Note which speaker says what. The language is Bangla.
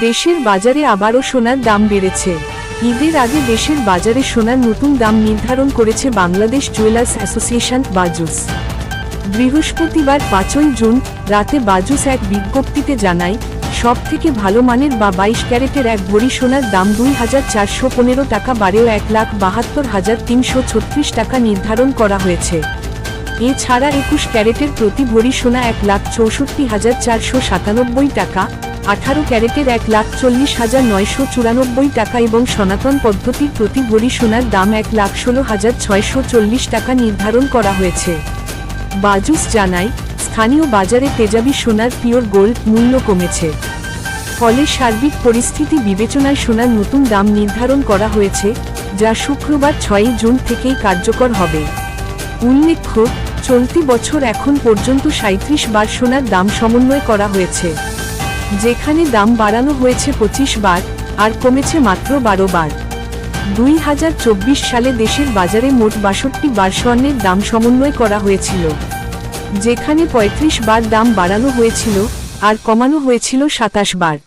Speaker 1: দেশের বাজারে আবারও সোনার দাম বেড়েছে। ঈদের আগে দেশের বাজারে সোনার নতুন দাম নির্ধারণ করেছে বাংলাদেশ জুয়েলার্স অ্যাসোসিয়েশন বাজুস। বৃহস্পতিবার 5ই জুন রাতে বাজুস এক বিজ্ঞপ্তিতে জানায়, সবথেকে ভালো মানের বা 22 ক্যারেটের এক ভরি সোনার দাম 2,415 টাকা বাড়েও 1,72,336 টাকা নির্ধারণ করা হয়েছে। এছাড়া 21 ক্যারেটের প্রতি ভরি সোনা 1,64,497 টাকা, 18 ক্যারেটের 1,40,994 টাকা এবং সনাতন পদ্ধতির প্রতি ভরি সোনার দাম 1,16,640 টাকা নির্ধারণ করা হয়েছে। বাজুস জানায়, স্থানীয় বাজারে তেজাবি সোনার পিওর গোল্ড মূল্য কমেছে। ফলে সার্বিক পরিস্থিতি বিবেচনায় সোনার নতুন দাম নির্ধারণ করা হয়েছে, যা শুক্রবার 6ই জুন থেকেই কার্যকর হবে। উল্লেখ্য, চলতি বছর এখন পর্যন্ত 37 বার সোনার দাম সমন্বয় করা হয়েছে, যেখানে দাম বাড়ানো হয়েছে 25 বার আর কমেছে মাত্র 12 বার। 2024 সালে দেশের বাজারে মোট 62 বার স্বর্ণের দাম সমন্বয় করা হয়েছিল, যেখানে 35 বার দাম বাড়ানো হয়েছিল আর কমানো হয়েছিল 27 বার।